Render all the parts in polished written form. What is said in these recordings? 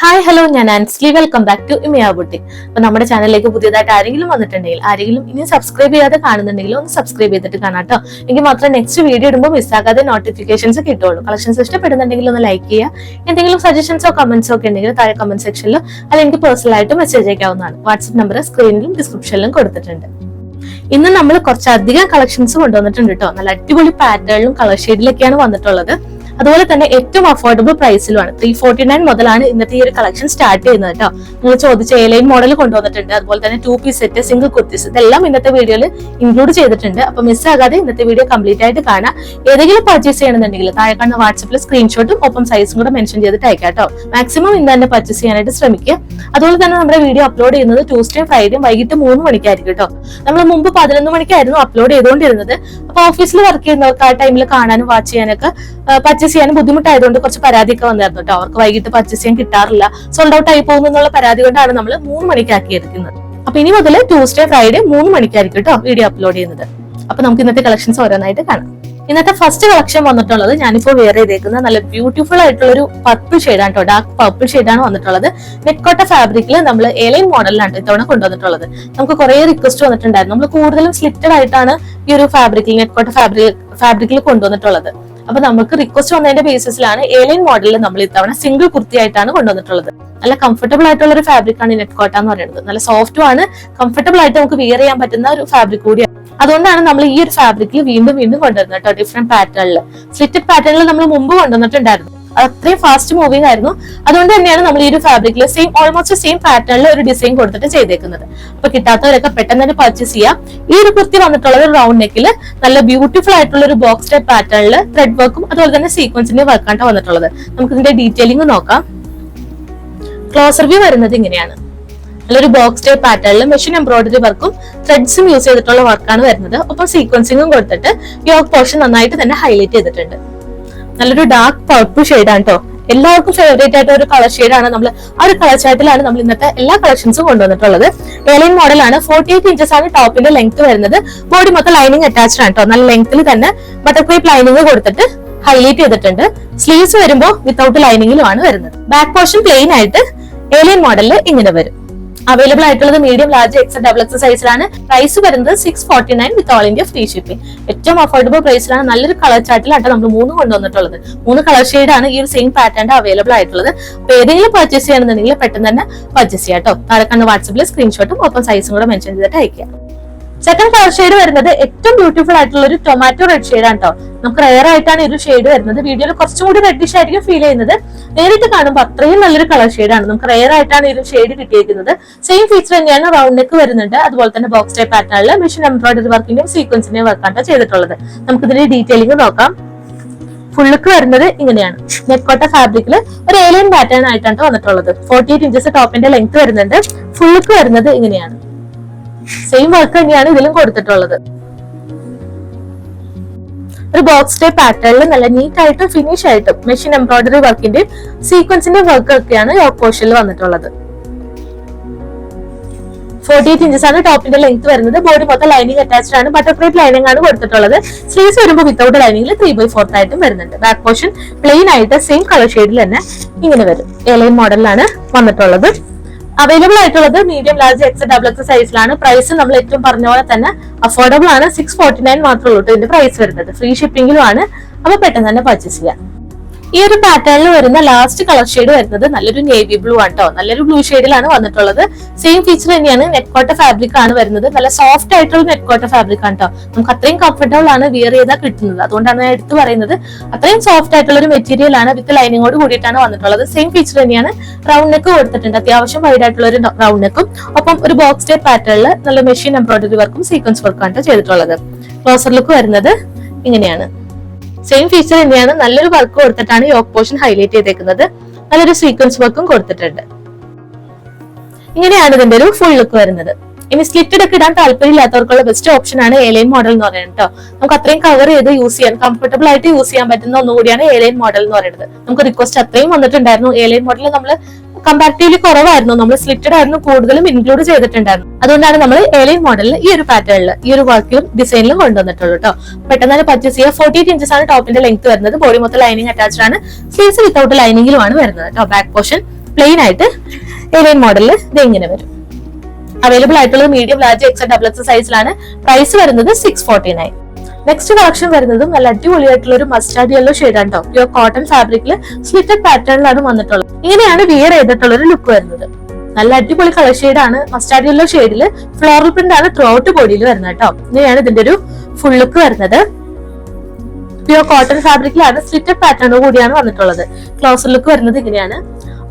Hi hello, ഞാൻ Ansley. Welcome back to Imaya boutique. അപ്പൊ നമ്മുടെ ചാനലിലേക്ക് പുതിയതായിട്ട് ആരെങ്കിലും വന്നിട്ടുണ്ടെങ്കിൽ, ആരെങ്കിലും ഇനി സബ്സ്ക്രൈബ് ചെയ്യാതെ കാണുന്നുണ്ടെങ്കിൽ ഒന്ന് സബ്സ്ക്രൈബ് ചെയ്തിട്ട് കാണാട്ടോ. എങ്കിൽ മാത്രം നെക്സ്റ്റ് വീഡിയോ ഇടുമ്പോൾ മിസ്സാകാതെ നോട്ടിഫിക്കേഷൻസ് കിട്ടുള്ളൂ. കളക്ഷൻസ് ഇഷ്ടപ്പെടുന്നുണ്ടെങ്കിൽ ഒന്ന് ലൈക്ക് ചെയ്യുക. എന്തെങ്കിലും സജഷൻസോ കമന്റ്സോ ഒക്കെ ഉണ്ടെങ്കിൽ താഴെ കമന്റ് സെക്ഷനിലോ അല്ലെങ്കിൽ പേഴ്സണൽ ആയിട്ട് മെസ്സേജ് അയക്കാവുന്നതാണ്. വാട്സ്ആപ്പ് നമ്പർ സ്ക്രീനിലും ഡിസ്ക്രിപ്ഷനിലും കൊടുത്തിട്ടുണ്ട്. ഇന്ന് നമ്മൾ കുറച്ചധികം കളക്ഷൻസ് കൊണ്ടുവന്നിട്ടുണ്ട് കേട്ടോ. നല്ല അടിപൊളി പാറ്റേണിലും കളർ ഷെയ്ഡിലൊക്കെയാണ് വന്നിട്ടുള്ളത്. അതുപോലെ തന്നെ ഏറ്റവും അഫോർഡബിൾ പ്രൈസിലുമാണ്. 349 മുതലാണ് ഇന്നത്തെ ഈ ഒരു കളക്ഷൻ സ്റ്റാർട്ട് ചെയ്യുന്നത് കേട്ടോ. നിങ്ങൾ ചോദിച്ച എലൈൻ മോഡൽ കൊണ്ടുവന്നിട്ടുണ്ട്. അതുപോലെ തന്നെ 2 പീസ് സെറ്റ്, സിംഗിൾ കുർത്തീസ്, ഇതെല്ലാം ഇന്നത്തെ വീഡിയോയിൽ ഇൻക്ലൂഡ് ചെയ്തിട്ടുണ്ട്. അപ്പൊ മിസ്സാകാതെ ഇന്നത്തെ വീഡിയോ കംപ്ലീറ്റ് ആയിട്ട് കാണാം. ഏതെങ്കിലും പർച്ചേസ് ചെയ്യണമെന്നുണ്ടെങ്കിൽ താഴെ കാണുന്ന വാട്സ്ആപ്പിൽ സ്ക്രീൻഷോട്ടും ഒപ്പം സൈസും കൂടെ മെൻഷൻ ചെയ്തിട്ട് അയക്കാം കേട്ടോ. മാക്സിമം ഇന്ന് തന്നെ പർച്ചേസ് ചെയ്യാനായിട്ട് ശ്രമിക്കുക. അതുപോലെ തന്നെ നമ്മുടെ വീഡിയോ അപ്ലോഡ് ചെയ്യുന്നത് ട്യൂസ്ഡേ ഫ്രൈഡേ വൈകിട്ട് 3 മണിക്കായിരിക്കും കേട്ടോ. നമ്മൾ മുമ്പ് 11 മണിക്കായിരുന്നു അപ്ലോഡ് ചെയ്തുകൊണ്ടിരുന്നത്. അപ്പൊ ഓഫീസിൽ വർക്ക് ചെയ്യുന്നവർക്ക് ആ ടൈമിൽ കാണാനും വാച്ച് ചെയ്യാനൊക്കെ പർച്ചേസ് ചെയ്യാൻ ബുദ്ധിമുട്ടായതുകൊണ്ട് കുറച്ച് പരാതിയൊക്കെ വന്നായിരുന്നു കേട്ടോ. അവർക്ക് വൈകിട്ട് പർച്ചേസ് ചെയ്യാൻ കിട്ടാറില്ല, സോൾഡ് ഔട്ട് ആയി പോകുന്നു എന്നുള്ള പരാതി കൊണ്ടാണ് നമ്മൾ 3 മണിക്കാക്കിയിരിക്കുന്നത്. അപ്പൊ ഇനി മുതൽ ട്യൂസ്ഡേ ഫ്രൈഡേ 3 മണിക്കായിരിക്കും കേട്ടോ വീഡിയോ അപ്ലോഡ് ചെയ്യുന്നത്. അപ്പൊ നമുക്ക് ഇന്നത്തെ കളക്ഷൻസ് ഓരോന്നായിട്ട് കാണാം. ഇന്നത്തെ ഫസ്റ്റ് കളക്ഷൻ വന്നിട്ടുള്ളത് ഞാനിപ്പോൾ വെയർ ചെയ്തേക്കുന്ന നല്ല ബ്യൂട്ടിഫുൾ ആയിട്ടുള്ള ഒരു പർപ്പിൾ ഷെയ്ഡാണ് കേട്ടോ. ഡാർക്ക് പർപ്പിൾ ഷെയ്ഡാണ് വന്നിട്ടുള്ളത്. നെറ്റ്കോട്ട ഫാബ്രിക്കിൽ നമ്മൾ എലൈൻ മോഡലിലാണ് ഇത്തവണ കൊണ്ടുവന്നിട്ടുള്ളത്. നമുക്ക് കുറെ റിക്വസ്റ്റ് വന്നിട്ടുണ്ടായിരുന്നു. നമ്മൾ കൂടുതലും സ്ലിറ്റഡ് ആയിട്ടാണ് ഈ ഒരു ഫാബ്രിക്കിൽ നെറ്റ്കോട്ട ഫാബ്രിക്കിൽ കൊണ്ടുവന്നിട്ടുള്ളത്. അപ്പൊ നമുക്ക് റിക്വസ്റ്റ് വന്നതിന്റെ ബേസിസിലാണ് എലൈൻ മോഡലിൽ നമ്മൾ ഇത്തവണ സിംഗിൾ കുർത്തി ആയിട്ടാണ് കൊണ്ടുവന്നിട്ടുള്ളത്. നല്ല കംഫർട്ടബിൾ ആയിട്ടുള്ള ഒരു ഫാബ്രിക് ആണ് ഈ നെറ്റ്കോട്ട എന്ന് പറയുന്നത്. നല്ല സോഫ്റ്റും ആണ്, കംഫർട്ടബിൾ ആയിട്ട് നമുക്ക് വിയർ ചെയ്യാൻ പറ്റുന്ന ഒരു ഫാബ്രിക് കൂടിയാണ്. അതുകൊണ്ടാണ് നമ്മൾ ഈ ഒരു ഫാബ്രിക്കിൽ വീണ്ടും കൊണ്ടുവരുന്നത് കേട്ടോ. ഡിഫറെന്റ് പാറ്റേണിൽ, സ്ലിറ്റഡ് പാറ്റേണിൽ നമ്മൾ മുമ്പ് കൊണ്ടുവന്നിട്ടുണ്ടായിരുന്നു. അത് അത്രയും ഫാസ്റ്റ് മൂവിംഗ് ആയിരുന്നു. അതുകൊണ്ട് തന്നെയാണ് നമ്മൾ ഈ ഒരു ഫാബ്രിക്കിൽ ഓൾമോസ്റ്റ് സെയിം പാറ്റേണിൽ ഒരു ഡിസൈൻ കൊടുത്തിട്ട് ചെയ്തേക്കുന്നത്. അപ്പൊ കിട്ടാത്തവരൊക്കെ പെട്ടെന്ന് തന്നെ പർച്ചേസ് ചെയ്യാം. ഈ ഒരു കുർത്തി വന്നിട്ടുള്ളത് റൗണ്ട് നെക്കിൽ നല്ല ബ്യൂട്ടിഫുൾ ആയിട്ടുള്ള ഒരു ബോക്സ് ടൈപ്പ് പാറ്റേണിൽ ത്രെഡ് വർക്കും അതുപോലെ തന്നെ സീക്വൻസിന്റെ വർക്കാണ് വന്നിട്ടുള്ളത്. നമുക്ക് ഇതിന്റെ ഡീറ്റെയിലിംഗ് നോക്കാം. ക്ലോസർ വ്യൂ വരുന്നത് ഇങ്ങനെയാണ്. നല്ലൊരു ബോക്സ് ടൈപ്പ് പാറ്റേണിൽ മെഷീൻ എംബ്രോയിഡറി വർക്കും ത്രെഡ്സും യൂസ് ചെയ്തിട്ടുള്ള വർക്കാണ് വരുന്നത്. ഒപ്പം സീക്വൻസിംഗും കൊടുത്തിട്ട് യോക്ക് പോർഷൻ നന്നായിട്ട് തന്നെ ഹൈലൈറ്റ് ചെയ്തിട്ടുണ്ട്. നല്ലൊരു ഡാർക്ക് പർപ്പിൾ ഷെയ്ഡാണ് കേട്ടോ. എല്ലാവർക്കും ഫേവറേറ്റ് ആയിട്ട് ഒരു കളർ ഷെയ്ഡാണ്. നമ്മൾ ആ ഒരു കളർ ചാർട്ടിലാണ് നമ്മൾ ഇന്നത്തെ എല്ലാ കളക്ഷൻസും കൊണ്ടുവന്നിട്ടുള്ളത്. എലൈൻ മോഡലാണ്. 48 ഇഞ്ചസ് ആണ് ടോപ്പിന്റെ ലെങ്ത് വരുന്നത്. ബോഡി മൊത്തം ലൈനിങ് അറ്റാച്ച്ഡ് ആണ് കേട്ടോ. നല്ല ലെങ്ത്തിൽ തന്നെ ബട്ടർഫ്ലൈ ലൈനിങ് കൊടുത്തിട്ട് ഹൈലൈറ്റ് ചെയ്തിട്ടുണ്ട്. സ്ലീവ്സ് വരുമ്പോൾ വിത്തൗട്ട് ലൈനിങ്ങിലുമാണ് വരുന്നത്. ബാക്ക് പോർഷൻ പ്ലെയിൻ ആയിട്ട് എലൈൻ മോഡലിൽ ഇങ്ങനെ വരും. അവൈലബിൾ ആയിട്ടുള്ളത് medium, large, XL, double XL സൈസിലാണ്. പ്രൈസ് വരുന്നത് 649 with all India free shipping. ഏറ്റവും അഫോർഡബിൾ പ്രൈസിലാണ്. നല്ലൊരു കളർ ചാർട്ടിലാണ് നമ്മൾ 3 കൊണ്ടുവന്നിട്ടുള്ളത്. 3 കളർ ഷെയ്ഡാണ് ഈ ഒരു സെയിം പാറ്റേൺ അവൈലബിൾ ആയിട്ടുള്ളത്. അപ്പൊ ഏതെങ്കിലും പർച്ചേസ് ചെയ്യണമെന്നുണ്ടെങ്കിൽ പെട്ടെന്ന് തന്നെ പർച്ചേസ് ചെയ്യാം കേട്ടോ. താഴെ കാണുന്ന വാട്സ്ആപ്പിൽ സ്ക്രീൻഷോട്ടും ഒപ്പം സൈസും കൂടെ മെൻഷൻ ചെയ്തിട്ട് അയക്കാം. സെക്കൻഡ് കളർ ഷെയ്ഡ് വരുന്നത് ഏറ്റവും ബ്യൂട്ടിഫുൾ ആയിട്ടുള്ള ഒരു ടൊമാറ്റോ റെഡ് ഷെയ്ഡാണ് കേട്ടോ. നമുക്ക് റയർ ആയിട്ടാണ് ഈ ഒരു ഷെയ്ഡ് വരുന്നത്. വീഡിയോയിൽ കുറച്ചും കൂടി റെഡിഷ് ആയിരിക്കും ഫീൽ ചെയ്യുന്നത്. നേരിട്ട് കാണുമ്പോൾ അത്രയും നല്ലൊരു കളർ ഷെയ്ഡാണ്. നമുക്ക് റയർ ആയിട്ടാണ് ഈ ഒരു ഷെയ്ഡ് കിട്ടിയിരിക്കുന്നത്. സെയിം ഫീച്ചർ തന്നെയാണ്. റൗണ്ട് നെക്ക് വരുന്നുണ്ട്. അതുപോലെ തന്നെ ബോക്സ് ടൈപ്പ് പാറ്റേണിൽ മെഷീൻ എംബ്രോയിഡറി വർക്കിന്റെയും സീക്വൻസിന്റെയും വർക്കാണ് ചെയ്തിട്ടുള്ളത്. നമുക്ക് ഇതിന്റെ ഡീറ്റെയിലിംഗ് നോക്കാം. ഫുൾ ലുക്ക് വരുന്നത് ഇങ്ങനെയാണ്. നെറ്റ്കോട്ട ഫാബ്രിക്കിൽ ഒരു എലൈൻ പാറ്റേൺ ആയിട്ടാണ് വന്നിട്ടുള്ളത്. 48 ഇഞ്ചസ് ടോപ്പിന്റെ ലെങ്ത് വരുന്നുണ്ട്. ഫുൾ ലുക്ക് വരുന്നത് ഇങ്ങനെയാണ്. സെയിം വർക്ക് തന്നെയാണ് ഇതിലും കൊടുത്തിട്ടുള്ളത്. ഒരു ബോക്സ് ടൈപ്പ് പാറ്റേണിൽ നല്ല നീറ്റ് ആയിട്ടും ഫിനിഷ് ആയിട്ടും മെഷീൻ എംബ്രോയിഡറി വർക്കിന്റെ സീക്വൻസിന്റെ വർക്ക് ഒക്കെയാണ് യോക്ക് പോർഷനിൽ വന്നിട്ടുള്ളത്. 48 ഇഞ്ചസ് ആണ് ടോപ്പിന്റെ ലെങ്ത് വരുന്നത്. ബോഡി മൊത്തം ലൈനിങ് അറ്റാച്ച്ഡ് ആണ്. ബട്ടർഫ്ലൈ ലൈനിങ് ആണ് കൊടുത്തിട്ടുള്ളത്. സ്ലീവ്സ് വരുമ്പോൾ വിത്തൗട്ട് ലൈനിങ്ങിൽ 3/4 ആയിട്ടും വരുന്നുണ്ട്. ബാക്ക് പോർഷൻ പ്ലെയിൻ ആയിട്ട് സെയിം കളർ ഷെയ്ഡിൽ തന്നെ ഇങ്ങനെ വരും. എലൈൻ മോഡലിലാണ് വന്നിട്ടുള്ളത്. അവൈലബിൾ ആയിട്ടുള്ളത് medium, large, XL, double XL സൈസിലാണ്. പ്രൈസ് നമ്മൾ ഏറ്റവും പറഞ്ഞ പോലെ തന്നെ അഫോർഡബിൾ ആണ്. 649 മാത്രമേ ഉള്ളൂ ഇതിന്റെ പ്രൈസ് വരുന്നത്. ഫ്രീ ഷിപ്പിംഗിലും ആണ്. അപ്പൊ പെട്ടെന്ന് തന്നെ പർച്ചേസ് ചെയ്യാം. ഈ ഒരു പാറ്റേണിൽ വരുന്ന ലാസ്റ്റ് കളർ ഷെയ്ഡ് വരുന്നത് നല്ലൊരു നേവി ബ്ലൂ ആണ് കേട്ടോ. നല്ലൊരു ബ്ലൂ ഷെയ്ഡിലാണ് വന്നിട്ടുള്ളത്. സെയിം ഫീച്ചർ തന്നെയാണ്. നെറ്റ്കോട്ട ഫാബ്രിക് ആണ് വരുന്നത്. നല്ല സോഫ്റ്റ് ആയിട്ടുള്ള നെറ്റ്കോട്ട ഫാബ്രിക് ആണ് കേട്ടോ. നമുക്ക് അത്രയും കംഫർട്ടബിൾ ആണ് വിയർ ചെയ്താൽ കിട്ടുന്നത്. അതുകൊണ്ടാണ് ഞാൻ എടുത്തു പറയുന്നത്. അത്രയും സോഫ്റ്റ് ആയിട്ടുള്ള ഒരു മെറ്റീരിയൽ ആണ്. വിത്ത് ലൈനിങ്ങോട് കൂടിയിട്ടാണ് വന്നിട്ടുള്ളത്. സെയിം ഫീച്ചർ തന്നെയാണ്. റൗണ്ട് നെക്ക് കൊടുത്തിട്ടുണ്ട്. അത്യാവശ്യം വൈഡ് ആയിട്ടുള്ള ഒരു റൗണ്ട് നെക്കും ഒപ്പം ഒരു ബോക്സ് ടൈപ്പ് പാറ്റേണിൽ നല്ല മെഷീൻ എംബ്രോയിഡറി വർക്കും സീക്വൻസ് വർക്കും ആണ് ചെയ്തിട്ടുള്ളത്. ക്ലോസർ ലുക്ക് വരുന്നത് ഇങ്ങനെയാണ്. സെയിം ഫീച്ചർ തന്നെയാണ്. നല്ലൊരു വർക്ക് കൊടുത്തിട്ടാണ് യോക്ക് പോർഷൻ ഹൈലൈറ്റ് ചെയ്തേക്കുന്നത്. നല്ലൊരു സീക്വൻസ് വർക്കും കൊടുത്തിട്ടുണ്ട്. ഇങ്ങനെയാണ് ഇതിന്റെ ഒരു ഫുൾ ലുക്ക് വരുന്നത്. ഇനി സ്ലിറ്റഡ് ഒക്കെ ഇടാൻ താല്പര്യമില്ലാത്തവർക്കുള്ള ബെസ്റ്റ് ഓപ്ഷൻ ആണ് എലൈൻ മോഡൽ എന്ന് പറയുന്നത് കേട്ടോ. നമുക്ക് അത്രയും കവർ ചെയ്ത് യൂസ് ചെയ്യാൻ, കംഫർട്ടബിൾ ആയിട്ട് യൂസ് ചെയ്യാൻ പറ്റുന്ന ഒന്നുകൂടിയാണ് എലൈൻ മോഡൽ എന്ന് പറയുന്നത്. നമുക്ക് റിക്വസ്റ്റ് അത്രയും വന്നിട്ടുണ്ടായിരുന്നു. എലൈൻ മോഡൽ നമ്മൾ കമ്പാരിറ്റീവ്ലി കുറവായിരുന്നു. നമ്മൾ സ്ലിറ്റഡ് ആയിരുന്നു കൂടുതലും ഇൻക്ലൂഡ് ചെയ്തിട്ടുണ്ടായിരുന്നു. അതുകൊണ്ടാണ് നമ്മൾ എലൈൻ മോഡലിൽ ഈ ഒരു പാറ്റേണിൽ ഈ ഒരു വർക്കിലും ഡിസൈനിലും കൊണ്ടുവന്നിട്ടുള്ളൂ കേട്ടോ. പെട്ടെന്ന് തന്നെ പർച്ചേസ് ചെയ്യുക. 48 ഇഞ്ചസ് ആണ് ടോപ്പിന്റെ ലെങ്ത് വരുന്നത്. ബോഡി മൊത്തം ലൈനിങ് അറ്റാച്ച്ഡ് ആണ്. സ്ലീവ്സ് വിത്തൗട്ട് ലൈനിങ്ങിലുമാണ് വരുന്നത് കേട്ടോ. ബാക്ക് പോർഷൻ പ്ലെയിൻ ആയിട്ട് എലൈൻ മോഡലിൽ ഇത് ഇങ്ങനെ വരും. അവൈലബിൾ ആയിട്ടുള്ളത് medium, large, XL, double XL സൈസിലാണ്. പ്രൈസ് വരുന്നത് 649. നെക്സ്റ്റ് കളക്ഷൻ വരുന്നതും നല്ല അടിപൊളിയായിട്ടുള്ള ഒരു മസ്റ്റാർഡ് യെല്ലോ ഷെയ്ഡാണ് കേട്ടോ. പ്യൂർ കോട്ടൺ ഫാബ്രിക്കിൽ സ്ലിറ്റഡ് പാറ്റേണിലാണ് വന്നിട്ടുള്ളത്. ഇങ്ങനെയാണ് വിയർ ചെയ്തിട്ടുള്ള ഒരു ലുക്ക് വരുന്നത്. നല്ല അടിപൊളി കളർ ഷെയ്ഡാണ്. മസ്റ്റാർഡ് യെല്ലോ ഷെയ്ഡിൽ ഫ്ലോറൽ പ്രിന്റ് ആണ് ത്രൂ ഔട്ട് ബോഡിയിൽ വരുന്നത് കേട്ടോ. ഇങ്ങനെയാണ് ഇതിന്റെ ഒരു ഫുൾ ലുക്ക് വരുന്നത്. പ്യൂർ കോട്ടൺ ഫാബ്രിക്കിലാണ് സ്ലിറ്റഡ് പാറ്റേൺ കൂടിയാണ് വന്നിട്ടുള്ളത്. ക്ലോസർ ലുക്ക് വരുന്നത് ഇങ്ങനെയാണ്.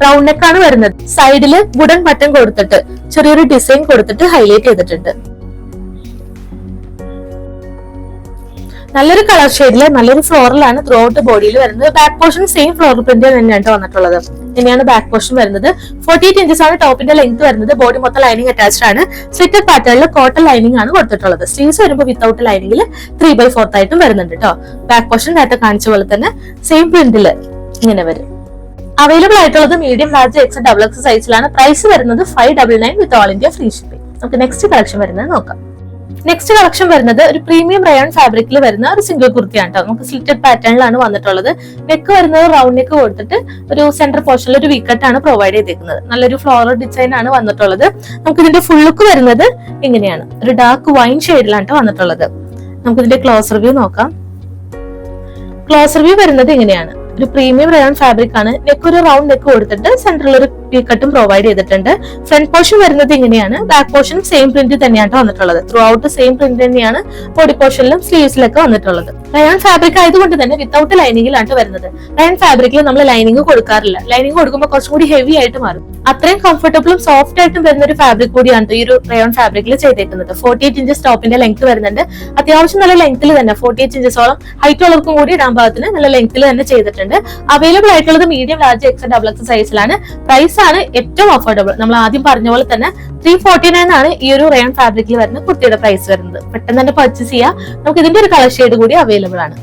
റൗണ്ട് നെക്ക് ആണ് വരുന്നത്. സൈഡില് വുഡൻ ബട്ടൺ കൊടുത്തിട്ട് ചെറിയൊരു ഡിസൈൻ കൊടുത്തിട്ട് ഹൈലൈറ്റ് ചെയ്തിട്ടുണ്ട്. നല്ലൊരു കളർ ഷെയ്ഡില് നല്ലൊരു ഫ്ലോറലാണ് ത്രൂ ഔട്ട് ബോഡിയിൽ വരുന്നത്. Back portion same floral print തന്നെയാണ് വന്നിട്ടുള്ളത്. ഇങ്ങനെയാണ് ബാക്ക് പോർഷൻ വരുന്നത്. 48 ഇഞ്ചസ് ആണ് ടോപ്പിന്റെ ലെങ്ത് വരുന്നത്. ബോഡി മൊത്തം ലൈനിങ് അറ്റാച്ച്ഡ് ആണ്. സ്ലിറ്റഡ് പാറ്റേണിൽ കോട്ടൺ ലൈനിങ് ആണ് കൊടുത്തിട്ടുള്ളത്. സ്ലീവ്സ് വരുമ്പോൾ വിത്തൗട്ട് ലൈനിങ്ങിൽ 3/4 ആയിട്ടും വരുന്നുണ്ട് കേട്ടോ. ബാക്ക് പോർഷൻ നേരത്തെ കാണിച്ച പോലെ തന്നെ സെയിം പ്രിന്റില് ഇങ്ങനെ വരും. അവൈലബിൾ ആയിട്ടുള്ളത് medium, large, XL, double XL സൈസിലാണ്. പ്രൈസ് വരുന്നത് 599 with all India free shipping. നമുക്ക് നെക്സ്റ്റ് കളക്ഷൻ വരുന്നത് നോക്കാം. നെക്സ്റ്റ് കളക്ഷൻ വരുന്നത് ഒരു പ്രീമിയം റയോൺ ഫാബ്രിക്കിൽ വരുന്ന ഒരു സിംഗിൾ കുർത്തിയാണ് കേട്ടോ. നമുക്ക് സ്ലിറ്റഡ് പാറ്റേണിലാണ് വന്നിട്ടുള്ളത്. നെക്ക് വരുന്നത് റൗണ്ട് നെക്ക് കൊടുത്തിട്ട് ഒരു സെന്റർ പോർഷനിൽ ഒരു വീക്കട്ട് ആണ് പ്രൊവൈഡ് ചെയ്തിരിക്കുന്നത്. നല്ലൊരു ഫ്ലോറൽ ഡിസൈൻ ആണ് വന്നിട്ടുള്ളത്. നമുക്ക് ഇതിന്റെ ഫുൾ ലുക്ക് വരുന്നത് ഇങ്ങനെയാണ്. ഒരു ഡാർക്ക് വൈൻ ഷെയ്ഡിലാണ് വന്നിട്ടുള്ളത്. നമുക്ക് ഇതിന്റെ ക്ലോസർ വ്യൂ നോക്കാം. ക്ലോസർ വ്യൂ വരുന്നത് ഇങ്ങനെയാണ്. ഒരു പ്രീമിയം റയോൺ ഫാബ്രിക് ആണ്. നെക്ക് ഒരു റൗണ്ട് നെക്ക് കൊടുത്തിട്ട് സെന്ററിൽ ഒരു കട്ടും പ്രൊവൈഡ് ചെയ്തിട്ടുണ്ട്. ഫ്രണ്ട് പോർഷൻ വരുന്നത് ഇങ്ങനെയാണ്. ബാക്ക് പോർഷൻ സെയിം പ്രിന്റ് തന്നെയാണ് വന്നിട്ടുള്ളത്. ത്രൂ ഔട്ട് സെയിം പ്രിന്റ് തന്നെയാണ് ബോഡി പോർഷനിലും സ്ലീവ്സിലൊക്കെ വന്നിട്ടുള്ളത്. റയോൺ ഫാബ്രിക് ആയതുകൊണ്ട് തന്നെ വിത്തൗട്ട് ലൈനിങ്ങിലാണ് വരുന്നത്. റയോൺ ഫാബ്രിക്കിൽ നമ്മൾ ലൈനിങ് കൊടുക്കാറില്ല. ലൈനിങ് കൊടുക്കുമ്പോൾ കുറച്ചും കൂടി ഹെവി ആയിട്ട് മാറും. അത്രയും കംഫർട്ടബിളും സോഫ്റ്റ് ആയിട്ടും വരുന്ന ഒരു ഫാബ്രിക് കൂടിയാണ് ഈ ഒരു റയോൺ ഫാബ്രിക്കിൽ ചെയ്തേക്കുന്നത്. 48 ഇഞ്ചസ് ടോപ്പിന്റെ ലെങ്ത് വരുന്നുണ്ട്. അത്യാവശ്യം നല്ല ലെങ്ത്തിൽ തന്നെ 48 ഇഞ്ചസോളം ഹൈറ്റ് ഉള്ളവർക്കും കൂടി ഇടാൻ പാകത്തിന് നല്ല ലെങ്ത്തിൽ തന്നെ ചെയ്തിട്ടുണ്ട്. അവൈലബിൾ ആയിട്ടുള്ളത് medium, large, XL, double XL സൈസിലാണ്. പ്രൈസ് ആണ് ഏറ്റവും അഫോർഡബിൾ. നമ്മൾ ആദ്യം പറഞ്ഞ പോലെ തന്നെ 349 ആണ് ഈ ഒരു റയോൺ ഫാബ്രിക്കിൽ വരുന്ന കുർത്തിയുടെ പ്രൈസ് വരുന്നത്. പെട്ടെന്ന് തന്നെ പർച്ചേസ് ചെയ്യാം. നമുക്ക് ഇതിന്റെ ഒരു കളർ ഷെയ്ഡ് കൂടി അവൈലബിൾ ആണ്.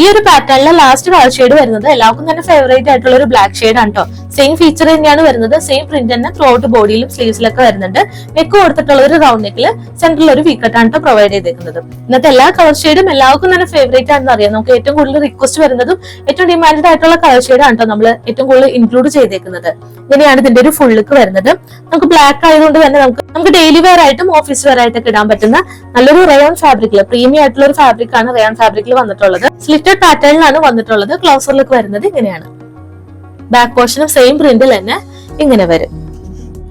ഈ ഒരു പാറ്റേണിലെ ലാസ്റ്റ് കളർ ഷെയ്ഡ് വരുന്നത് എല്ലാവർക്കും തന്നെ ഫേവറേറ്റ് ആയിട്ടുള്ള ഒരു ബ്ലാക്ക് ഷെയ്ഡ് ആണ് കേട്ടോ. സെയിം ഫീച്ചർ തന്നെയാണ് വരുന്നത്. സെയിം പ്രിന്റ് തന്നെ ത്രൂ ഔട്ട് ബോഡിയിലും സ്ലീവ്സിലൊക്കെ വരുന്നുണ്ട്. നെക്ക് കൊടുത്തിട്ടുള്ള ഒരു റൗണ്ട് നെക്കിൽ സെന്ററിൽ ഒരു വീക്കട്ടാണ് കേട്ടോ പ്രൊവൈഡ് ചെയ്തേക്കുന്നത്. ഇന്നത്തെ എല്ലാ കളർ ഷെയ്ഡും എല്ലാവർക്കും തന്നെ ഫേവറേറ്റ് ആണെന്ന് അറിയാം. നമുക്ക് ഏറ്റവും കൂടുതൽ റിക്വസ്റ്റ് വരുന്നതും ഏറ്റവും ഡിമാൻഡ് ആയിട്ടുള്ള കളർ ഷെയ്ഡ് ആണ് കേട്ടോ നമ്മൾ ഏറ്റവും കൂടുതൽ ഇൻക്ലൂഡ് ചെയ്തേക്കുന്നത്. ഇങ്ങനെയാണ് ഇതിന്റെ ഒരു ഫുൾ ലുക്ക് വരുന്നത്. നമുക്ക് ബ്ലാക്ക് ആയതുകൊണ്ട് തന്നെ നമുക്ക് ഡെയിലി വെയർ ആയിട്ടും ഓഫീസ് വെയർ ആയിട്ടൊക്കെ ഇടാൻ പറ്റുന്ന നല്ലൊരു റയോൺ ഫാബ്രിക്കിൽ പ്രീമിയം ആയിട്ടുള്ള ഒരു ഫാബ്രിക് ആണ് റയോൺ ഫാബ്രിക്കിൽ വന്നിട്ടുള്ളത്. സ്ലിറ്റഡ് പാറ്റേണിലാണ് വന്നിട്ടുള്ളത്. ക്ലോസർ ലുക്ക് വരുന്നത് ഇങ്ങനെയാണ്. ബാക്ക് പോർഷനും സെയിം പ്രിന്റിൽ തന്നെ ഇങ്ങനെ വരും.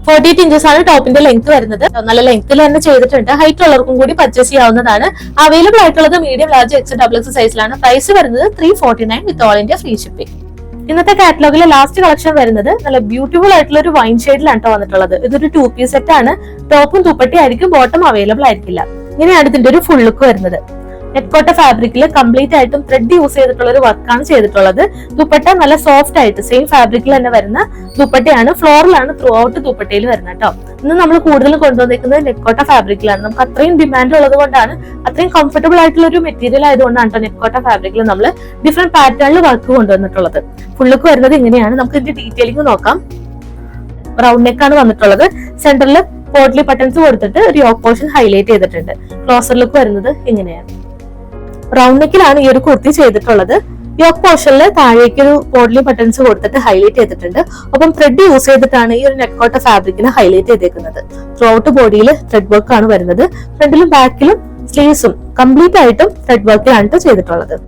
48 ഇഞ്ചസ് ആണ് ടോപ്പിന്റെ ലെങ്ത് വരുന്നത്. നല്ല ലെങ്ത്തിൽ തന്നെ ചെയ്തിട്ടുണ്ട്. ഹൈറ്റ് ഉള്ളവർക്കും കൂടി പർച്ചേസ് ചെയ്യാവുന്നതാണ്. അവൈലബിൾ ആയിട്ടുള്ളത് medium, large, XL, double XL സൈസിലാണ്. പ്രൈസ് വരുന്നത് 349 with all India free shipping. ഇന്നത്തെ കാറ്റലോഗിലെ ലാസ്റ്റ് കളക്ഷൻ വരുന്നത് നല്ല ബ്യൂട്ടിഫുൾ ആയിട്ടുള്ള ഒരു വൈൻ ഷെയ്ഡിലാണ് വന്നിട്ടുള്ളത്. ഇതൊരു 2 പീസ് സെറ്റ് ആണ്. ടോപ്പും ദുപ്പട്ടി ആയിരിക്കും, ബോട്ടം അവൈലബിൾ ആയിരിക്കില്ല. ഇങ്ങനെയാണ് ഇതിന്റെ ഒരു ഫുൾ ലുക്ക് വരുന്നത്. നെറ്റ്കോട്ട ഫാബ്രിക്കിൽ കംപ്ലീറ്റ് ആയിട്ടും ത്രെഡ് യൂസ് ചെയ്തിട്ടുള്ള ഒരു വർക്കാണ് ചെയ്തിട്ടുള്ളത്. ദുപ്പട്ട നല്ല സോഫ്റ്റ് ആയിട്ട് സെയിം ഫാബ്രിക്കിൽ തന്നെ വരുന്ന ദുപ്പട്ടയാണ്. ഫ്ലോറിലാണ് ത്രൂ ഔട്ട് ദുപ്പട്ടയിൽ വരുന്നത് കേട്ടോ. ഇന്ന് നമ്മൾ കൂടുതലും കൊണ്ടുവന്നിരിക്കുന്നത് നെറ്റ്കോട്ട ഫാബ്രിക്കിലാണ്. നമുക്ക് അത്രയും ഡിമാൻഡ് ഉള്ളത് കൊണ്ടാണ്, അത്രയും കംഫർട്ടബിൾ ആയിട്ടുള്ള ഒരു മെറ്റീരിയൽ ആയതുകൊണ്ടാണ് കേട്ടോ നെറ്റ്കോട്ട ഫാബ്രിക്കിൽ നമ്മൾ ഡിഫറെന്റ് പാറ്റേണിൽ വർക്ക് കൊണ്ടുവന്നിട്ടുള്ളത്. ഫുള്ളൊക്കെ വരുന്നത് ഇങ്ങനെയാണ്. നമുക്ക് ഇതിന്റെ ഡീറ്റെയിലിംഗ് നോക്കാം. റൗണ്ട് നെക്കാണ് വന്നിട്ടുള്ളത്. സെന്ററിൽ പോട്ട്ലി ബട്ടൺസ് കൊടുത്തിട്ട് ഒരു യോക്ക് പോർഷൻ ഹൈലൈറ്റ് ചെയ്തിട്ടുണ്ട്. ക്ലോസർ ലുക്ക് വരുന്നത് ഇങ്ങനെയാണ്. റൗണ്ട് നെക്കിലാണ് ഈ ഒരു കുർത്തി ചെയ്തിട്ടുള്ളത്. യോക്ക് പോർഷനിൽ താഴേക്ക് ഒരു പോട്ട്ലി ബട്ടൺസ് കൊടുത്തിട്ട് ഹൈലൈറ്റ് ചെയ്തിട്ടുണ്ട്. ഒപ്പം ത്രെഡ് യൂസ് ചെയ്തിട്ടാണ് ഈ ഒരു നെറ്റ്കോട്ട ഫാബ്രിക്കിനെ ഹൈലൈറ്റ് ചെയ്തേക്കുന്നത്. ത്രൂ ഔട്ട് ബോഡിയിൽ ത്രെഡ് വർക്ക് ആണ് വരുന്നത്. ഫ്രണ്ടിലും ബാക്കിലും സ്ലീവ്സും കംപ്ലീറ്റ് ആയിട്ടും ത്രെഡ് വർക്കിലാണ് ചെയ്തിട്ടുള്ളത്.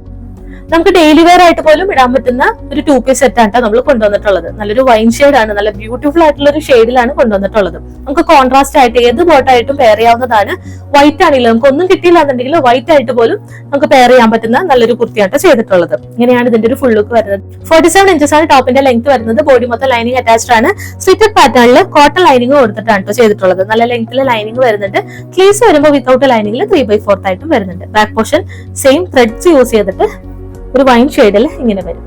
നമുക്ക് ഡെയിലി വെയർ ആയിട്ട് പോലും ഇടാൻ പറ്റുന്ന ഒരു 2 പീസ് സെറ്റ് ആണ് നമ്മൾ കൊണ്ടുവന്നിട്ടുള്ളത്. നല്ലൊരു വൈൻ ഷെയ്ഡ് ആണ്. നല്ല ബ്യൂട്ടിഫുൾ ആയിട്ടുള്ള ഒരു ഷെയ്ഡിലാണ് കൊണ്ടുവന്നിട്ടുള്ളത്. നമുക്ക് കോൺട്രാസ്റ്റ് ആയിട്ട് ഏത് ബോട്ടായിട്ടും പെയർ ചെയ്യാവുന്നതാണ്. വൈറ്റ് ആണെങ്കിലും നമുക്ക് ഒന്നും കിട്ടിയില്ല എന്നുണ്ടെങ്കിൽ വൈറ്റ് ആയിട്ട് പോലും നമുക്ക് പെയർ ചെയ്യാൻ പറ്റുന്ന നല്ലൊരു കുർത്തിയാണ് ചെയ്തിട്ടുള്ളത്. ഇങ്ങനെയാണ് ഇതിന്റെ ഒരു ഫുൾ ലുക്ക് വരുന്നത്. 47 ഇഞ്ചസ് ആണ് ടോപ്പിന്റെ ലെങ്ത് വരുന്നത്. ബോഡി മൊത്തം ലൈനിങ് അറ്റാച്ച്ഡ് ആണ്. സ്ലിറ്റഡ് പാറ്റേണിൽ കോട്ടൺ ലൈനിങ് കൊടുത്തിട്ടാണ് ചെയ്തിട്ടുള്ളത്. നല്ല ലെങ്ത്തിൽ ലൈനിങ് വരുന്നുണ്ട്. സ്ലീവ്സ് വരുമ്പോൾ വിത്തൗട്ട് ലൈനിങ്ങിൽ 3/4 ആയിട്ടും വരുന്നുണ്ട്. Back portion same threads use ചെയ്തിട്ട് ഒരു വൈൻ ഷെയ്ഡിൽ ഇങ്ങനെ വരും.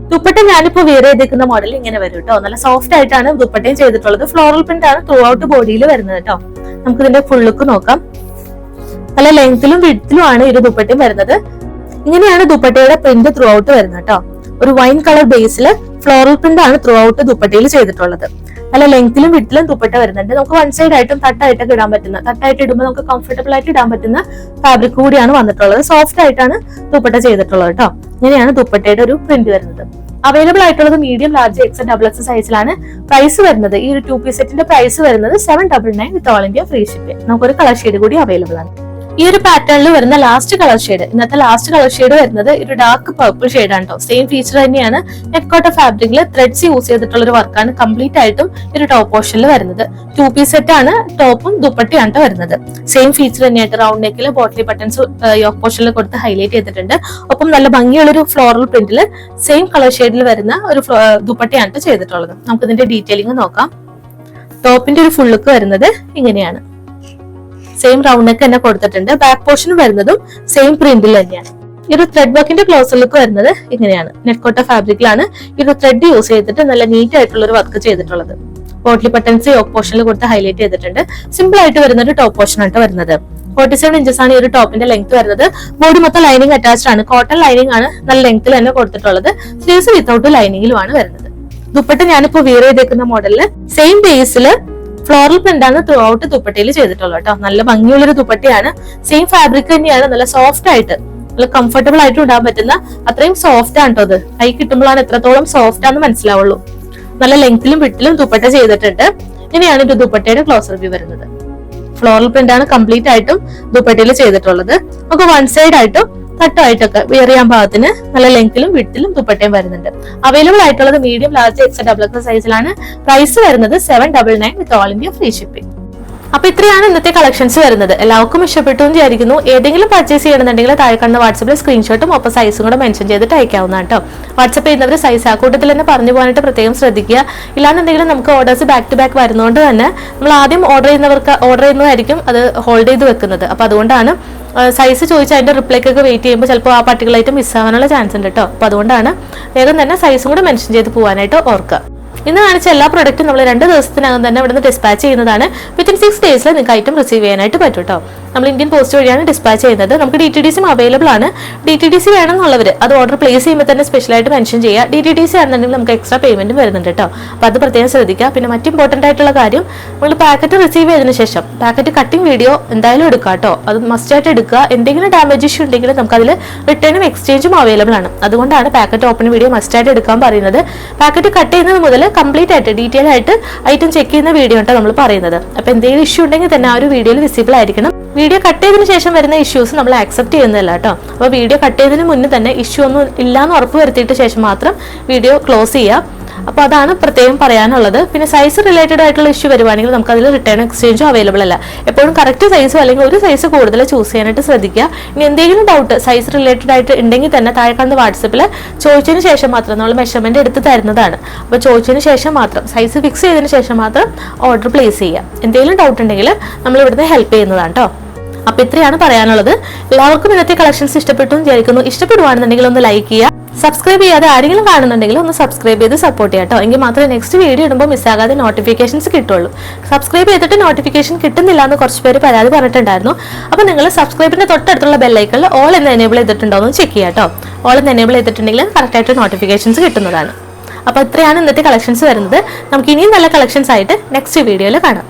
ദുപ്പട്ട ഞാനിപ്പോ വെയർ ചെയ്തേക്കുന്ന മോഡൽ ഇങ്ങനെ വരും കേട്ടോ. നല്ല സോഫ്റ്റ് ആയിട്ടാണ് ദുപ്പട്ടയും ചെയ്തിട്ടുള്ളത്. ഫ്ലോറൽ പ്രിന്റ് ആണ് ത്രൂ ഔട്ട് ബോഡിയിൽ വരുന്നത് കേട്ടോ. നമുക്ക് ഇതിന്റെ ഫുൾ ലുക്ക് നോക്കാം. നല്ല ലെങ്ത്തിലും വിഡ്ത്തിലും ആണ് ഈ ദുപ്പട്ടയും വരുന്നത്. ഇങ്ങനെയാണ് ദുപ്പട്ടയുടെ പ്രിന്റ് ത്രൂ ഔട്ട് വരുന്നത് കേട്ടോ. ഒരു വൈൻ കളർ ബേസിൽ ഫ്ലോറൽ പ്രിന്റ് ആണ് ത്രൂ ഔട്ട് ദുപ്പട്ടയിൽ ചെയ്തിട്ടുള്ളത്. നല്ല ലെങ്ത്തിലും വിഡ്ത്തിലും ദുപ്പട്ട വരുന്നുണ്ട്. നമുക്ക് വൺ സൈഡ് ആയിട്ടും തട്ടായിട്ടൊക്കെ ഇടാൻ പറ്റുന്ന, തട്ടായിട്ട് ഇടുമ്പോൾ നമുക്ക് കംഫർട്ടബിൾ ആയിട്ട് ഇടാൻ പറ്റുന്ന ഫാബ്രിക് കൂടിയാണ് വന്നിട്ടുള്ളത്. സോഫ്റ്റ് ആയിട്ടാണ് ദുപ്പട്ട ചെയ്തിട്ടുള്ളത് കേട്ടോ. ഇങ്ങനെയാണ് ദുപ്പട്ടയുടെ ഒരു പ്രിന്റ് വരുന്നത്. അവൈലബിൾ ആയിട്ടുള്ളത് medium, large, X, double X സൈസിലാണ്. പ്രൈസ് വരുന്നത് ഈ ഒരു 2 പീസ് സെറ്റിന്റെ പ്രൈസ് വരുന്നത് 799 with all India free shipping. നമുക്കൊരു കളർ ഷെയ്ഡ് കൂടി അവൈലബിൾ ആണ്. ഈ ഒരു പാറ്റേണിൽ വരുന്ന ലാസ്റ്റ് കളർ ഷെയ്ഡ്, ഇന്നത്തെ ലാസ്റ്റ് കളർ ഷെയ്ഡ് വരുന്നത് ഒരു ഡാർക്ക് പർപ്പിൾ ഷെയ്ഡ് ആണ് കേട്ടോ. സെയിം ഫീച്ചർ തന്നെയാണ്. നെറ്റ് കോട്ട ഫാബ്രിക്കിൽ ത്രെഡ്സ് യൂസ് ചെയ്തിട്ടുള്ള ഒരു വർക്കാണ് കംപ്ലീറ്റ് ആയിട്ടും ഒരു ടോപ്പ് പോർഷനിൽ വരുന്നത്. 2 പീസ് സെറ്റ് ആണ്. ടോപ്പും ദുപ്പട്ടയാണ് വരുന്നത്. സെയിം ഫീച്ചർ തന്നെയായിട്ട് റൗണ്ട് നെക്കിൽ ബോട്ടിൽ ബട്ടൺസ് യോക്ക് പോർഷനിൽ കൊടുത്ത് ഹൈലൈറ്റ് ചെയ്തിട്ടുണ്ട്. ഒപ്പം നല്ല ഭംഗിയുള്ള ഒരു ഫ്ലോറൽ പ്രിന്റിൽ സെയിം കളർ ഷെയ്ഡിൽ വരുന്ന ഒരു ദുപ്പട്ടയാണ് ചെയ്തിട്ടുള്ളത്. നമുക്ക് ഇതിന്റെ ഡീറ്റെയിലിംഗ് നോക്കാം. ടോപ്പിന്റെ ഒരു ഫുൾ ലുക്ക് വരുന്നത് ഇങ്ങനെയാണ്. സെയിം റൗണ്ട് നെക്ക് തന്നെ കൊടുത്തിട്ടുണ്ട്. ബാക്ക് പോർഷൻ വരുന്നതും സെയിം പ്രിന്റിൽ തന്നെയാണ്. ഈ ഒരു ത്രെഡ് വർക്കിന്റെ ക്ലോസർ ലുക്ക് വരുന്നത് ഇങ്ങനെയാണ്. നെറ്റ് കോട്ട ഫാബ്രിക്കിലാണ് ഈ ഒരു ത്രെഡ് യൂസ് ചെയ്തിട്ട് നല്ല നീറ്റ് ആയിട്ടുള്ള ഒരു വർക്ക് ചെയ്തിട്ടുള്ളത്. പോട്ട്ലി ബട്ടൺസ് യോക്ക് പോർഷനിൽ കൊടുത്ത് ഹൈലൈറ്റ് ചെയ്തിട്ടുണ്ട്. സിമ്പിൾ ആയിട്ട് വരുന്ന ഒരു ടോപ്പ് പോർഷൻ ആണ് വരുന്നത്. 47 ഇഞ്ചസ് ആണ് ഈ ഒരു ടോപ്പിന്റെ ലെങ്ത് വരുന്നത്. ബോഡി മൊത്തം ലൈനിങ് അറ്റാച്ച്ഡ് ആണ്. കോട്ടൺ ലൈനിങ് ആണ് നല്ല ലെങ്ത്തിൽ തന്നെ കൊടുത്തിട്ടുള്ളത്. സ്ലീവ്സ് വിത്തൗട്ട് ലൈനിങ്ങിലുമാണ് വരുന്നത്. ദുപ്പട്ട ഞാനിപ്പോ വിയർ ചെയ്തേക്കുന്ന മോഡലില് സെയിം ബേസില് ഫ്ലോറൽ പ്രിന്റ് ആണ് ത്രൂ ഔട്ട് ദുപ്പട്ടയിൽ ചെയ്തിട്ടുള്ളത് കേട്ടോ. നല്ല ഭംഗിയുള്ളൊരു ദുപ്പട്ടയാണ്. സെയിം ഫാബ്രിക് തന്നെയാണ്. നല്ല സോഫ്റ്റ് ആയിട്ട് നല്ല കംഫർട്ടബിൾ ആയിട്ട് ഇടാൻ പറ്റുന്ന അത്രയും സോഫ്റ്റ് ആണ് കേട്ടോ. അത് കൈ കിട്ടുമ്പോഴാണ് എത്രത്തോളം സോഫ്റ്റ് ആണെന്ന് മനസ്സിലാവുള്ളൂ. നല്ല ലെങ്ത്തിലും വിട്ടിലും ദുപ്പട്ട ചെയ്തിട്ടുണ്ട്. ഇങ്ങനെയാണ് ഒരു ദുപ്പട്ടയുടെ ക്ലോസർ വ്യൂ വരുന്നത്. ഫ്ലോറൽ പ്രിന്റ് ആണ് കംപ്ലീറ്റ് ആയിട്ടും ദുപ്പട്ടയിൽ ചെയ്തിട്ടുള്ളത്. നമുക്ക് വൺ സൈഡ് ആയിട്ടും തട്ടായിട്ടൊക്കെ വെയർ ചെയ്യാൻ പാകത്തിന് നല്ല ലെങ്ത്തിലും വിട്ടിലും ദുപ്പട്ടയും വരുന്നുണ്ട്. അവൈലബിൾ ആയിട്ടുള്ളത് medium, large, X, double X സൈസിലാണ്. പ്രൈസ് വരുന്നത് 799 with all India free shipping. അപ്പൊ ഇത്രയാണ് ഇന്നത്തെ കളക്ഷൻസ് വരുന്നത്. എല്ലാവർക്കും ഇഷ്ടപ്പെട്ടു എന്ന് വിചാരിക്കുന്നു. ഏതെങ്കിലും പർച്ചേസ് ചെയ്യണമെന്നുണ്ടെങ്കിൽ താഴെ കാണുന്ന വാട്സപ്പിൽ സ്ക്രീൻഷോട്ടും ഒപ്പം സൈസും കൂടെ മെൻഷൻ ചെയ്തിട്ട് അയക്കാവുന്നതാണ് കേട്ടോ. വാട്സപ്പ് ചെയ്യുന്നവർ സൈസ് ആ കൂട്ടത്തിൽ തന്നെ പറഞ്ഞു പോകാനായിട്ട് പ്രത്യേകം ശ്രദ്ധിക്കുക. ഇല്ലാന്നുണ്ടെങ്കിൽ നമുക്ക് ഓർഡേഴ്സ് ബാക്ക് ടു ബാക്ക് വരുന്നതുകൊണ്ട് തന്നെ നമ്മൾ ആദ്യം ഓർഡർ ചെയ്യുന്നതായിരിക്കും അത് ഹോൾഡ് ചെയ്ത് വെക്കുന്നത്. അപ്പൊ അതുകൊണ്ടാണ് സൈസ് ചോദിച്ചാൽ അതിന്റെ റിപ്ലൈക്കൊക്കെ വെയിറ്റ് ചെയ്യുമ്പോൾ ചിലപ്പോൾ ആ പർട്ടിക്കുലർ ഐറ്റം മിസ്സാവാനുള്ള ചാൻസ് ഉണ്ട് കേട്ടോ. അപ്പൊ അതുകൊണ്ടാണ് വേഗം തന്നെ സൈസും കൂടെ മെൻഷൻ ചെയ്ത് പോകാനായിട്ട് ഓർക്കുക. ഇന്ന് കാണിച്ച എല്ലാ പ്രൊഡക്റ്റും നമ്മൾ 2 ദിവസത്തിനകം തന്നെ ഇവിടുന്ന് ഡിസ്പാച്ച് ചെയ്യുന്നതാണ്. വിത്തിൻ 6 ഡേയ്സിൽ നിങ്ങൾക്ക് ഐറ്റം റിസീവ് ചെയ്യാനായിട്ട് പറ്റും കേട്ടോ. നമ്മൾ ഇന്ത്യൻ പോസ്റ്റ് വഴിയാണ് ഡിസ്പാച്ച് ചെയ്യുന്നത്. നമുക്ക് DTDC അവൈലബിൾ ആണ്. DTDC വേണമെന്നുള്ളവർ അത് ഓർഡർ പ്ലേസ് ചെയ്യുമ്പോൾ തന്നെ സ്പെഷ്യലായിട്ട് മെൻഷൻ ചെയ്യുക. DTDC ആണെന്നുണ്ടെങ്കിൽ നമുക്ക് എക്സ്ട്രാ പേയ്മെന്റ് വരുന്നുണ്ട് കേട്ടോ. അപ്പൊ അത് പ്രത്യേകം ശ്രദ്ധിക്കുക. പിന്നെ മറ്റ് ഇമ്പോർട്ടന്റ് ആയിട്ടുള്ള കാര്യം, നമ്മൾ പാക്കറ്റ് റിസീവ് ചെയ്തതിനു ശേഷം പാക്കറ്റ് കട്ടിംഗ് വീഡിയോ എന്തായാലും എടുക്കുക കേട്ടോ. അത് മസ്റ്റ് ആയിട്ട് എടുക്കുക. എന്തെങ്കിലും ഡാമേജ് ഇഷ്യൂ ഉണ്ടെങ്കിൽ നമുക്ക് അതിൽ റിട്ടേണും എക്സ്ചേഞ്ചും അവൈലബിൾ ആണ്. അതുകൊണ്ടാണ് പാക്കറ്റ് ഓപ്പൺ വീഡിയോ മസ്റ്റ് ആയിട്ട് എടുക്കാൻ പറയുന്നത്. പാക്കറ്റ് കട്ട് ചെയ്യുന്നത് മുതൽ കംപ്ലീറ്റ് ആയിട്ട് ഡീറ്റെയിൽ ആയിട്ട് ഐറ്റം ചെക്ക് ചെയ്യുന്ന വീഡിയോ ആണ് നമ്മൾ പറയുന്നത്. അപ്പൊ എന്തെങ്കിലും ഇഷ്യൂ ഉണ്ടെങ്കിൽ തന്നെ ആ ഒരു വീഡിയോയിൽ വിസിബിൾ ആയിരിക്കണം. വീഡിയോ കട്ട് ചെയ്തതിനു ശേഷം വരുന്ന ഇഷ്യൂസ് നമ്മൾ ആക്സെപ്റ്റ് ചെയ്യുന്നില്ല കേട്ടോ. അപ്പൊ വീഡിയോ കട്ട് ചെയ്തതിന് മുന്നേ തന്നെ ഇഷ്യൂ ഒന്നും ഇല്ലാന്ന് ഉറപ്പ് വരുത്തിയിട്ട് ശേഷം മാത്രം വീഡിയോ ക്ലോസ് ചെയ്യുക. അപ്പൊ അതാണ് പ്രത്യേകം പറയാനുള്ളത്. പിന്നെ സൈസ് റിലേറ്റഡ് ആയിട്ടുള്ള ഇഷ്യൂ വരുവാണെങ്കിൽ നമുക്ക് അതിൽ റിട്ടേൺ എക്സ്ചേഞ്ചും അവൈലബിൾ അല്ല. എപ്പോഴും കറക്റ്റ് സൈസോ അല്ലെങ്കിൽ ഒരു സൈസ് കൂടുതൽ ചൂസ് ചെയ്യാനായിട്ട് ശ്രദ്ധിക്കുക. ഇനി എന്തെങ്കിലും ഡൗട്ട് സൈസ് റിലേറ്റഡ് ആയിട്ട് ഉണ്ടെങ്കിൽ തന്നെ താഴെ കാണുന്ന വാട്സപ്പിൽ ചോദിച്ചതിന് ശേഷം മാത്രം നമ്മൾ മെഷർമെന്റ് എടുത്ത് തരുന്നതാണ്. അപ്പൊ ചോദിച്ചതിന് ശേഷം മാത്രം സൈസ് ഫിക്സ് ചെയ്തതിന് ശേഷം മാത്രം ഓർഡർ പ്ലേസ് ചെയ്യുക. എന്തെങ്കിലും ഡൗട്ട് ഉണ്ടെങ്കിൽ നമ്മൾ ഇവിടുന്ന് ഹെൽപ്പ് ചെയ്യുന്നതാണ് കേട്ടോ. അപ്പൊ ഇത്രയാണ് പറയാനുള്ളത്. എല്ലാവർക്കും ഇന്നത്തെ കളക്ഷൻസ് ഇഷ്ടപ്പെട്ടു എന്ന് വിചാരിക്കുന്നു. ഇഷ്ടപ്പെടുവാണെന്നുണ്ടെങ്കിൽ ഒന്ന് ലൈക്ക് ചെയ്യുക. സബ്സ്ക്രൈബ് ചെയ്യാതെ ആരെങ്കിലും കാണുന്നുണ്ടെങ്കിൽ ഒന്ന് സബ്സ്ക്രൈബ് ചെയ്ത് സപ്പോർട്ട് ചെയ്യാം കേട്ടോ. എങ്കിൽ മാത്രമേ നെക്സ്റ്റ് വീഡിയോ ഇടുമ്പോൾ മിസ്സാകാതെ നോട്ടിഫിക്കേഷൻസ് കിട്ടുള്ളൂ. സബ്സ്ക്രൈബ് ചെയ്തിട്ട് നോട്ടിഫിക്കേഷൻ കിട്ടുന്നില്ല എന്ന് കുറച്ച് പേര് പരാതി പറഞ്ഞിട്ടുണ്ടായിരുന്നു. അപ്പൊ നിങ്ങൾ സബ്സ്ക്രൈബിന്റെ തൊട്ടടുത്തുള്ള ബെല്ലൈക്കണിൽ ഓൾ എന്ന് എനേബിൾ ചെയ്തിട്ടുണ്ടോ എന്ന് ചെക്ക് ചെയ്യാം കേട്ടോ. ഓൾ എന്ന് എനേബിൾ ചെയ്തിട്ടുണ്ടെങ്കിൽ കറക്റ്റായിട്ട് നോട്ടിഫിക്കേഷൻസ് കിട്ടുന്നതാണ്. അപ്പൊ ഇത്രയാണ് ഇന്നത്തെ കളക്ഷൻസ് വരുന്നത്. നമുക്ക് ഇനിയും നല്ല കളക്ഷൻസ് ആയിട്ട് നെക്സ്റ്റ് വീഡിയോയിൽ കാണാം.